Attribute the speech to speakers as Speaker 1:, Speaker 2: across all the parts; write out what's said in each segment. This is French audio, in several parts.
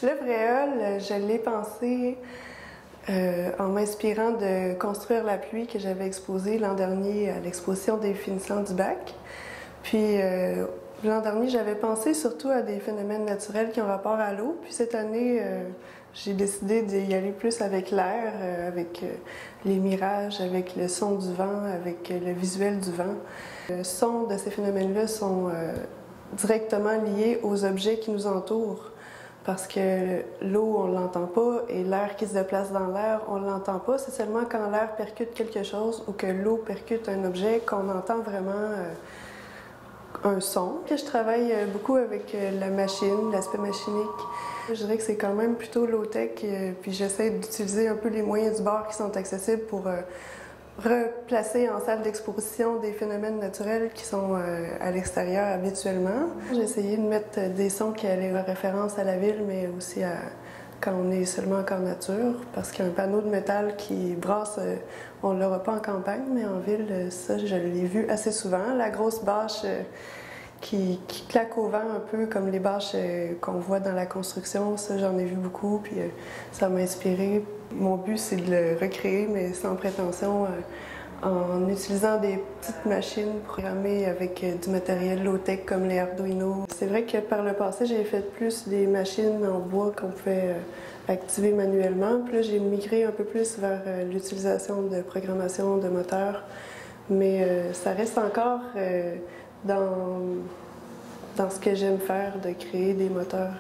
Speaker 1: L'œuvréole, je l'ai pensé en m'inspirant de Construire la pluie que j'avais exposé l'an dernier à l'exposition des finissants du bac. Puis l'an dernier, j'avais pensé surtout à des phénomènes naturels qui ont rapport à l'eau. Puis cette année, j'ai décidé d'y aller plus avec l'air, avec les mirages, avec le son du vent, avec le visuel du vent. Le son de ces phénomènes-là sont directement liés aux objets qui nous entourent. Parce que l'eau, on ne l'entend pas, et l'air qui se déplace dans l'air, on ne l'entend pas. C'est seulement quand l'air percute quelque chose ou que l'eau percute un objet qu'on entend vraiment un son. Je travaille beaucoup avec la machine, l'aspect machinique. Je dirais que c'est quand même plutôt low-tech, puis j'essaie d'utiliser un peu les moyens du bord qui sont accessibles pour replacer en salle d'exposition des phénomènes naturels qui sont à l'extérieur habituellement. J'ai essayé de mettre des sons qui allaient en référence à la ville, mais aussi à quand on est seulement en nature, parce qu'un panneau de métal qui brasse, on ne l'aura pas en campagne, mais en ville, ça, je l'ai vu assez souvent. La grosse bâche qui claque au vent un peu, comme les bâches qu'on voit dans la construction, ça, j'en ai vu beaucoup, puis ça m'a inspiré. Mon but, c'est de le recréer, mais sans prétention, en utilisant des petites machines programmées avec du matériel low-tech comme les Arduino. C'est vrai que par le passé, j'ai fait plus des machines en bois qu'on pouvait activer manuellement. Puis là, j'ai migré un peu plus vers l'utilisation de programmation de moteurs. Mais ça reste encore dans ce que j'aime faire, de créer des moteurs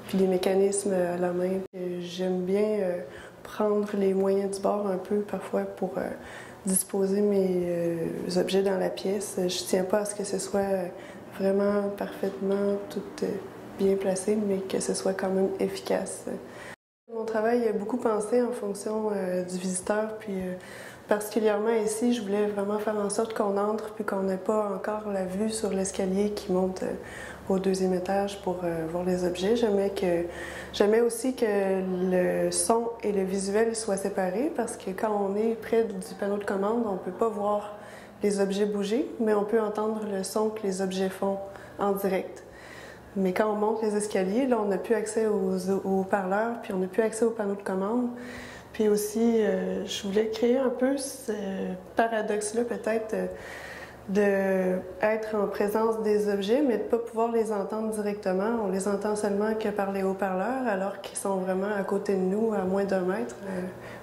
Speaker 1: puis des mécanismes à la main. J'aime bien prendre les moyens du bord un peu parfois pour disposer mes objets dans la pièce. Je tiens pas à ce que ce soit vraiment parfaitement tout bien placé, mais que ce soit quand même efficace. Mon travail a beaucoup pensé en fonction du visiteur, puis particulièrement ici, je voulais vraiment faire en sorte qu'on entre puis qu'on n'ait pas encore la vue sur l'escalier qui monte au deuxième étage pour voir les objets. J'aimais aussi que le son et le visuel soient séparés, parce que quand on est près du panneau de commande, on ne peut pas voir les objets bouger, mais on peut entendre le son que les objets font en direct. Mais quand on monte les escaliers, là, on n'a plus accès aux haut-parleurs, puis on n'a plus accès au panneau de commande. Puis aussi, je voulais créer un peu ce paradoxe-là, peut-être, d'être en présence des objets, mais de ne pas pouvoir les entendre directement. On les entend seulement que par les haut-parleurs, alors qu'ils sont vraiment à côté de nous, à moins d'1 mètre.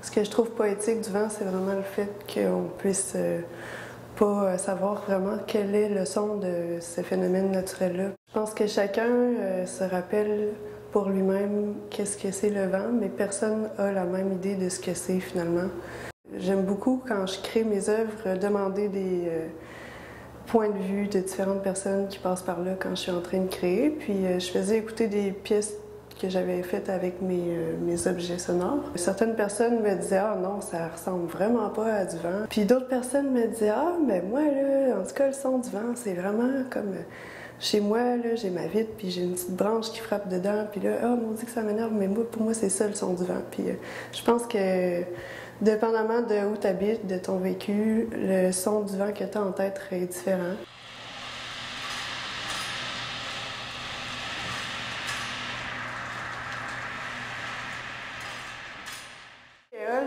Speaker 1: Ce que je trouve poétique du vent, c'est vraiment le fait qu'on puisse pas savoir vraiment quel est le son de ce phénomène naturel-là. Je pense que chacun se rappelle pour lui-même qu'est-ce que c'est le vent, mais personne n'a la même idée de ce que c'est finalement. J'aime beaucoup, quand je crée mes œuvres, demander des points de vue de différentes personnes qui passent par là quand je suis en train de créer. Puis je faisais écouter des pièces que j'avais faites avec mes objets sonores. Certaines personnes me disaient « Ah non, ça ressemble vraiment pas à du vent ». Puis d'autres personnes me disaient « Ah, mais moi, là, en tout cas, le son du vent, c'est vraiment comme… » Chez moi, là, j'ai ma vitre, puis j'ai une petite branche qui frappe dedans, puis là, oh mon Dieu que ça m'énerve, mais moi, pour moi, c'est ça le son du vent. Puis je pense que, dépendamment de où tu habites, de ton vécu, le son du vent que tu as en tête est différent.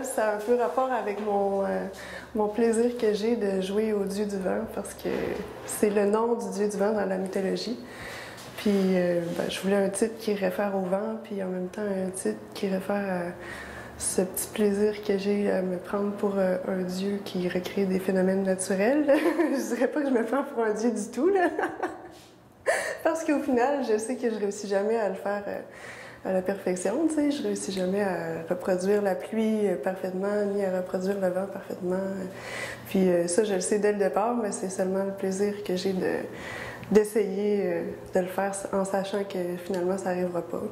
Speaker 1: Ça a un peu rapport avec mon plaisir que j'ai de jouer au dieu du vent, parce que c'est le nom du dieu du vent dans la mythologie. Puis je voulais un titre qui réfère au vent, puis en même temps un titre qui réfère à ce petit plaisir que j'ai à me prendre pour un dieu qui recrée des phénomènes naturels. Je dirais pas que je me prends pour un dieu du tout, là. Parce qu'au final, je sais que je réussis jamais à le faire à la perfection, tu sais. Je réussis jamais à reproduire la pluie parfaitement, ni à reproduire le vent parfaitement. Puis ça, je le sais dès le départ, mais c'est seulement le plaisir que j'ai d'essayer de le faire en sachant que finalement, ça n'arrivera pas.